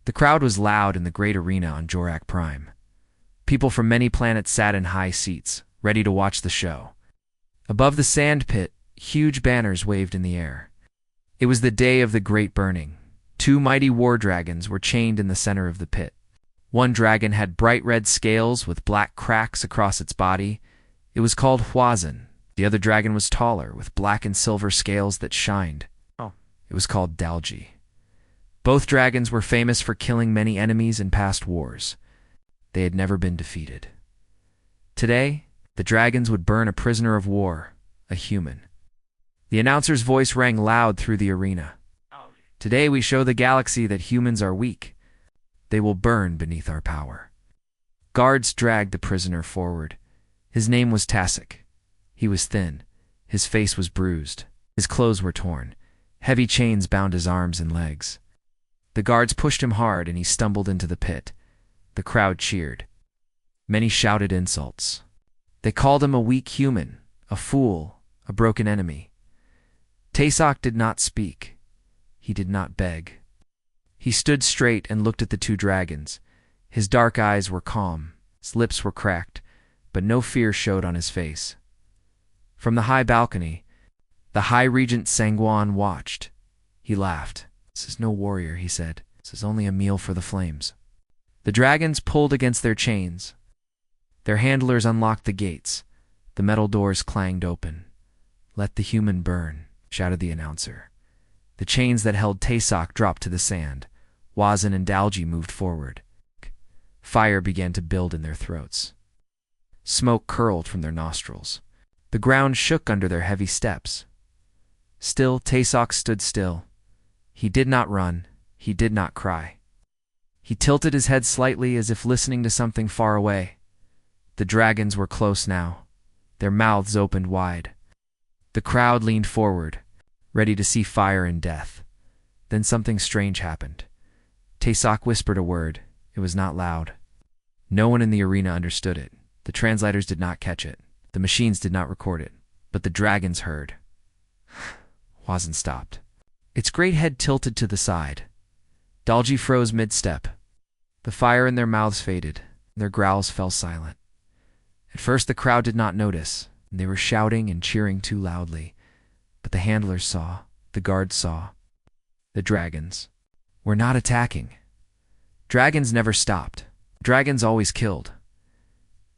The crowd was loud in the great arena on Jorak Prime. People from many planets sat in high seats, ready to watch the show. Above the sand pit, huge banners waved in the air. It was the day of the Great Burning. 2 mighty war dragons were chained in the center of the pit. One dragon had bright red scales with black cracks across its body. It was called Hwazan. The other dragon was taller, with black and silver scales that shined. It was called Dalji. Both dragons were famous for killing many enemies in past wars. They had never been defeated. Today, the dragons would burn a prisoner of war, a human. The announcer's voice rang loud through the arena. Today we show the galaxy that humans are weak. They will burn beneath our power. Guards dragged the prisoner forward. His name was Tasik. He was thin. His face was bruised. His clothes were torn. Heavy chains bound his arms and legs. The guards pushed him hard and he stumbled into the pit. The crowd cheered. Many shouted insults. They called him a weak human, a fool, a broken enemy. Tasik did not speak. He did not beg. He stood straight and looked at the 2 dragons. His dark eyes were calm. His lips were cracked, but no fear showed on his face. From the high balcony, the High Regent Sangwan watched. He laughed. "This is no warrior," he said. "This is only a meal for the flames." The dragons pulled against their chains. Their handlers unlocked the gates. The metal doors clanged open. "Let the human burn," shouted the announcer. The chains that held Tasik dropped to the sand. Hwazan and Dalji moved forward. Fire began to build in their throats. Smoke curled from their nostrils. The ground shook under their heavy steps. Still, Tasik stood still. He did not run. He did not cry. He tilted his head slightly as if listening to something far away. The dragons were close now. Their mouths opened wide. The crowd leaned forward, ready to see fire and death. Then something strange happened. Tasik whispered a word. It was not loud. No one in the arena understood it. The translators did not catch it. The machines did not record it. But the dragons heard. Hwazan stopped. Its great head tilted to the side. Dalji froze mid-step. The fire in their mouths faded. Their growls fell silent. At first the crowd did not notice. They were shouting and cheering too loudly. But the handlers saw. The guards saw. The dragons were not attacking. Dragons never stopped. Dragons always killed.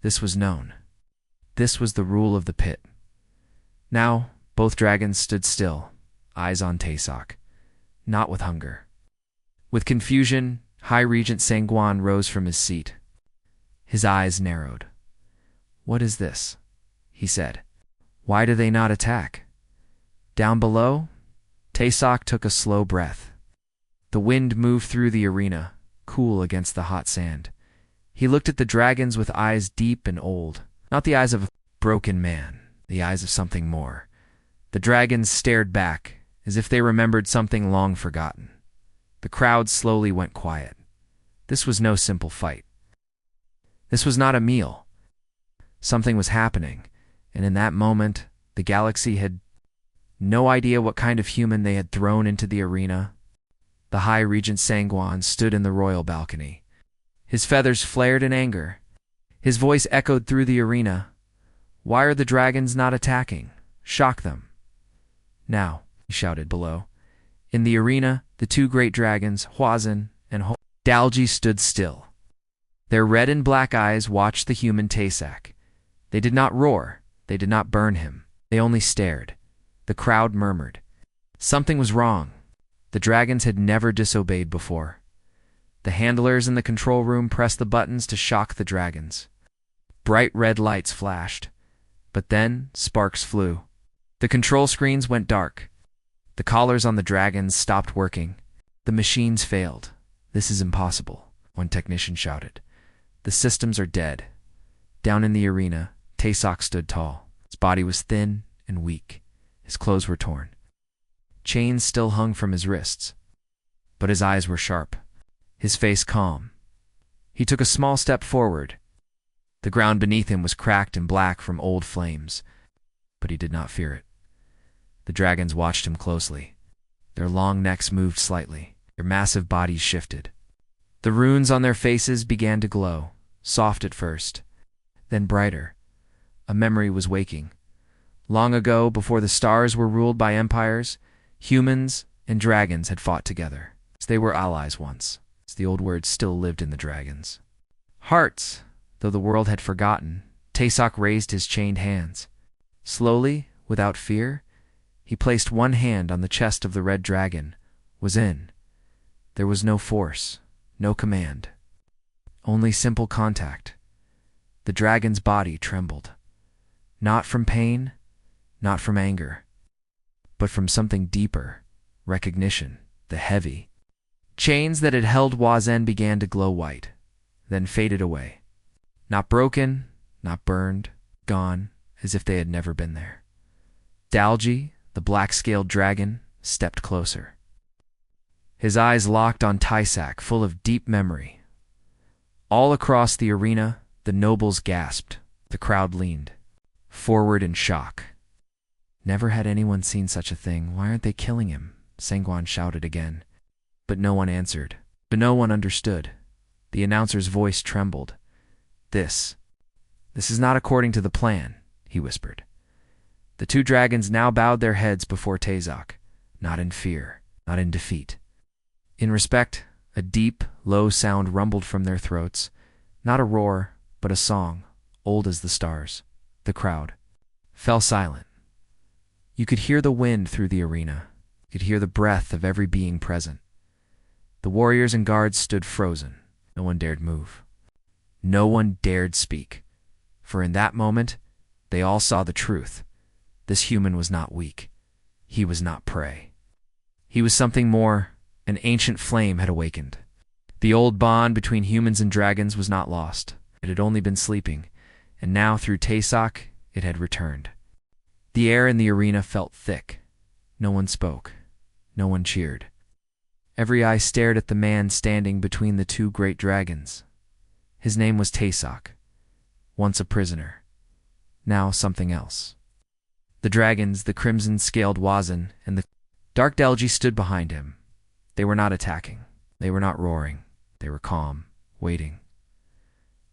This was known. This was the rule of the pit. Now, both dragons stood still, eyes on Tasik, not with hunger. With confusion, High Regent Sangwan rose from his seat. His eyes narrowed. "What is this?" he said. "Why do they not attack?" Down below, Tasik took a slow breath. The wind moved through the arena, cool against the hot sand. He looked at the dragons with eyes deep and old, not the eyes of a broken man, the eyes of something more. The dragons stared back, as if they remembered something long forgotten. The crowd slowly went quiet. This was no simple fight. This was not a meal. Something was happening, and in that moment, the galaxy had no idea what kind of human they had thrown into the arena. The High Regent Sangwan stood in the royal balcony. His feathers flared in anger. His voice echoed through the arena. "Why are the dragons not attacking? Shock them." "Now," he shouted below. In the arena, the 2 great dragons, Hwazan and Dalji, stood still. Their red and black eyes watched the human Tasik. They did not roar. They did not burn him. They only stared. The crowd murmured. Something was wrong. The dragons had never disobeyed before. The handlers in the control room pressed the buttons to shock the dragons. Bright red lights flashed. But then sparks flew. The control screens went dark. The collars on the dragons stopped working. The machines failed. "This is impossible," one technician shouted. "The systems are dead." Down in the arena, Tasik stood tall. His body was thin and weak. His clothes were torn. Chains still hung from his wrists. But his eyes were sharp. His face calm. He took a small step forward. The ground beneath him was cracked and black from old flames, but he did not fear it. The dragons watched him closely. Their long necks moved slightly. Their massive bodies shifted. The runes on their faces began to glow, soft at first, then brighter. A memory was waking. Long ago, before the stars were ruled by empires, humans and dragons had fought together. They were allies once. The old words still lived in the dragons. Hearts, though the world had forgotten, Taysoc raised his chained hands. Slowly, without fear, he placed one hand on the chest of the red dragon, was in. There was no force, no command, only simple contact. The dragon's body trembled. Not from pain, not from anger, but from something deeper, recognition, the heavy. Chains that had held Wazen began to glow white, then faded away. Not broken, not burned, gone, as if they had never been there. Dalji, the black-scaled dragon, stepped closer. His eyes locked on Taysoc, full of deep memory. All across the arena, the nobles gasped. The crowd leaned forward in shock. Never had anyone seen such a thing. Why aren't they killing him? Sangwan shouted again. But no one answered. But no one understood. The announcer's voice trembled. This is not according to the plan, he whispered. The two dragons now bowed their heads before Taysoc, not in fear, not in defeat. In respect, a deep, low sound rumbled from their throats, not a roar, but a song, old as the stars. The crowd fell silent. You could hear the wind through the arena. You could hear the breath of every being present. The warriors and guards stood frozen. No one dared move. No one dared speak. For in that moment, they all saw the truth. This human was not weak. He was not prey. He was something more. An ancient flame had awakened. The old bond between humans and dragons was not lost. It had only been sleeping, and now through Taysoc it had returned. The air in the arena felt thick. No one spoke. No one cheered. Every eye stared at the man standing between the two great dragons. His name was Taysoc, once a prisoner, now something else. The dragons, the crimson-scaled Wazen, and the dark Delgi stood behind him. They were not attacking. They were not roaring. They were calm, waiting.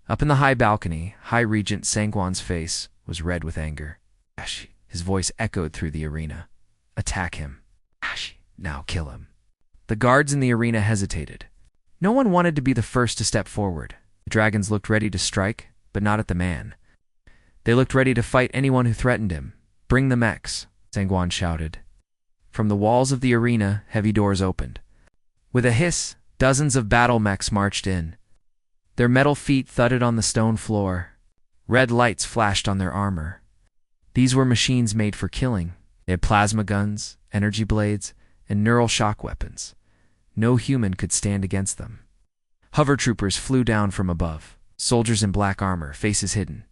Up in the high balcony, High Regent Sangwan's face was red with anger. His voice echoed through the arena. Attack him. Now kill him. The guards in the arena hesitated. No one wanted to be the first to step forward. The dragons looked ready to strike, but not at the man. They looked ready to fight anyone who threatened him. Bring the mechs, Sangwan shouted. From the walls of the arena, heavy doors opened. With a hiss, dozens of battle mechs marched in. Their metal feet thudded on the stone floor. Red lights flashed on their armor. These were machines made for killing. They had plasma guns, energy blades, and neural shock weapons. No human could stand against them. Hover troopers flew down from above, soldiers in black armor, faces hidden.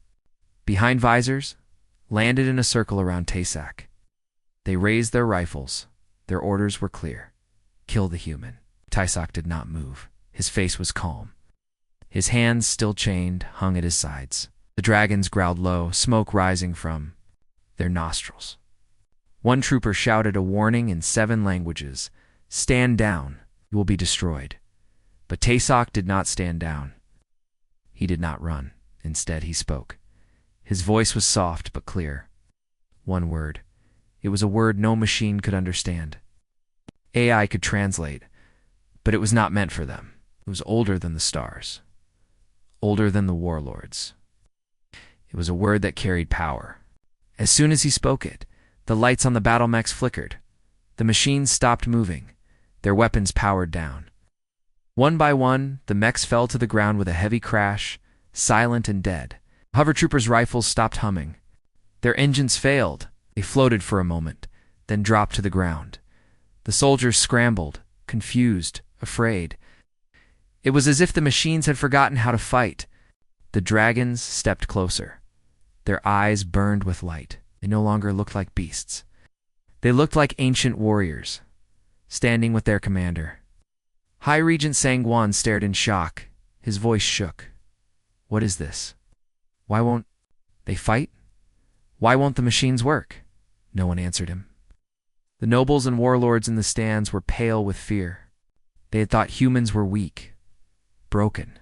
Behind visors, landed in a circle around Taysoc. They raised their rifles. Their orders were clear. Kill the human. Taysoc did not move. His face was calm. His hands, still chained, hung at his sides. The dragons growled low, smoke rising from their nostrils. One trooper shouted a warning in 7 languages. Stand down. You will be destroyed. But Taysoc did not stand down. He did not run. Instead, he spoke. His voice was soft but clear. One word. It was a word no machine could understand. AI could translate, but it was not meant for them. It was older than the stars. Older than the warlords. It was a word that carried power. As soon as he spoke it, the lights on the battle mechs flickered. The machines stopped moving. Their weapons powered down. One by one, the mechs fell to the ground with a heavy crash, silent and dead. Hover troopers' rifles stopped humming. Their engines failed. They floated for a moment, then dropped to the ground. The soldiers scrambled, confused, afraid. It was as if the machines had forgotten how to fight. The dragons stepped closer. Their eyes burned with light. They no longer looked like beasts. They looked like ancient warriors, standing with their commander. High Regent Sangwan stared in shock. His voice shook. What is this? Why won't they fight? Why won't the machines work? No one answered him. The nobles and warlords in the stands were pale with fear. They had thought humans were weak. broken.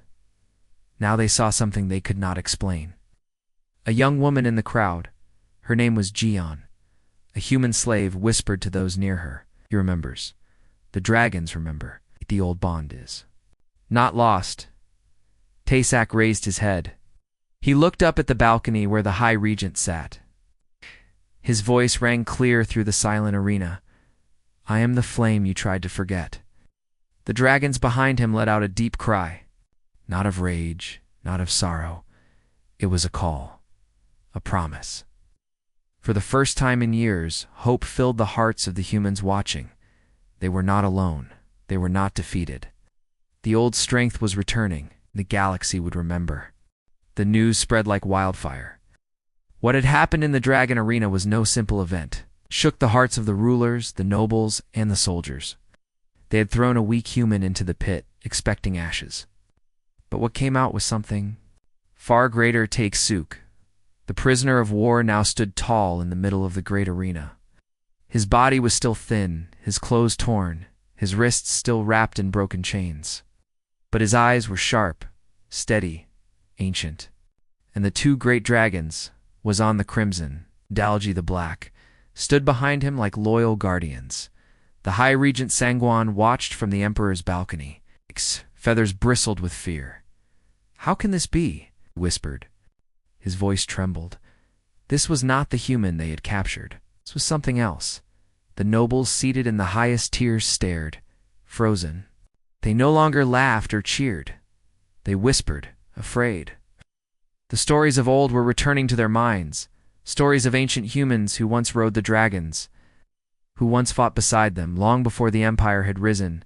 Now they saw something they could not explain. A young woman in the crowd, her name was Gion, a human slave, whispered to those near her. He remembers. The dragons remember. The old bond is not lost. Taysak raised his head. He looked up at the balcony where the High Regent sat. His voice rang clear through the silent arena. I am the flame you tried to forget. The dragons behind him let out a deep cry. Not of rage, not of sorrow. It was a call, a promise. For the first time in years, hope filled the hearts of the humans watching. They were not alone. They were not defeated. The old strength was returning. The galaxy would remember. The news spread like wildfire. What had happened in the Dragon Arena was no simple event. It shook the hearts of the rulers, the nobles, and the soldiers. They had thrown a weak human into the pit, expecting ashes. But what came out was something far greater. Take-Suk, the prisoner of war, now stood tall in the middle of the great arena. His body was still thin, his clothes torn, his wrists still wrapped in broken chains. But his eyes were sharp, steady, ancient. And the two great dragons, was on the crimson, Dalgi the black, stood behind him like loyal guardians. The High Regent Sangwan watched from the Emperor's balcony. His feathers bristled with fear. How can this be? He whispered. His voice trembled. This was not the human they had captured. This was something else. The nobles seated in the highest tiers stared, frozen. They no longer laughed or cheered. They whispered, afraid. The stories of old were returning to their minds, stories of ancient humans who once rode the dragons, who once fought beside them long before the Empire had risen.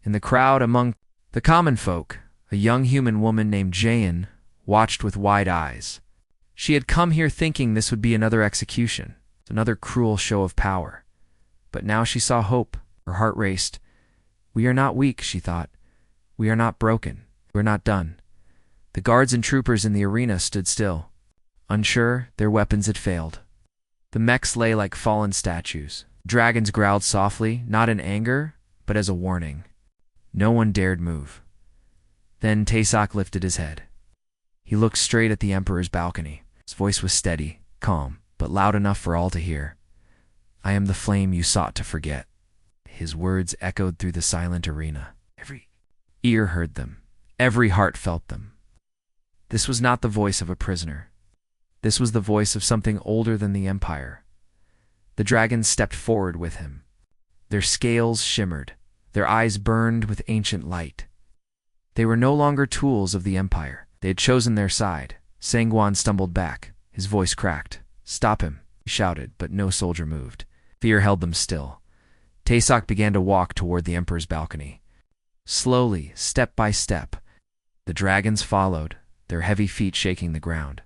In the crowd among the common folk, a young human woman named Jayan watched with wide eyes. She had come here thinking this would be another execution, another cruel show of power. But now she saw hope. Her heart raced. We are not weak, she thought. We are not broken. We're not done. The guards and troopers in the arena stood still. Unsure, their weapons had failed. The mechs lay like fallen statues. Dragons growled softly, not in anger, but as a warning. No one dared move. Then Taysak lifted his head. He looked straight at the Emperor's balcony. His voice was steady, calm, but loud enough for all to hear. I am the flame you sought to forget. His words echoed through the silent arena. Every ear heard them. Every heart felt them. This was not the voice of a prisoner. This was the voice of something older than the Empire. The dragons stepped forward with him. Their scales shimmered. Their eyes burned with ancient light. They were no longer tools of the Empire. They had chosen their side. Sangwan stumbled back. His voice cracked. Stop him, he shouted, but no soldier moved. Fear held them still. Taysak began to walk toward the Emperor's balcony. Slowly, step by step, the dragons followed, their heavy feet shaking the ground.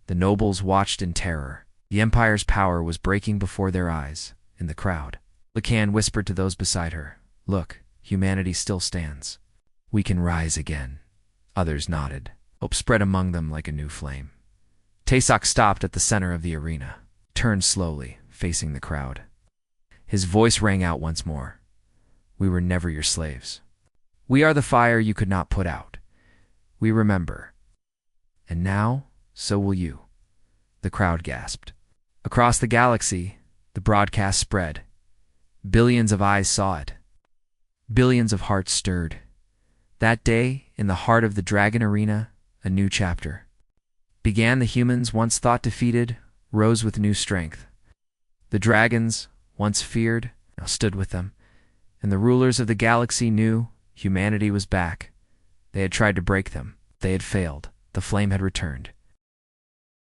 The nobles watched in terror. The Empire's power was breaking before their eyes, in the crowd. Lacan whispered to those beside her, Look, humanity still stands. We can rise again. Others nodded. Hope spread among them like a new flame. Taysak stopped at the center of the arena, turned slowly, facing the crowd. His voice rang out once more. We were never your slaves. We are the fire you could not put out. We remember. And now, so will you. The crowd gasped. Across the galaxy, the broadcast spread. Billions of eyes saw it. Billions of hearts stirred. That day, in the heart of the Dragon Arena, a new chapter began. The humans, once thought defeated, rose with new strength. The dragons, once feared, now stood with them. And the rulers of the galaxy knew humanity was back. They had tried to break them. They had failed. The flame had returned.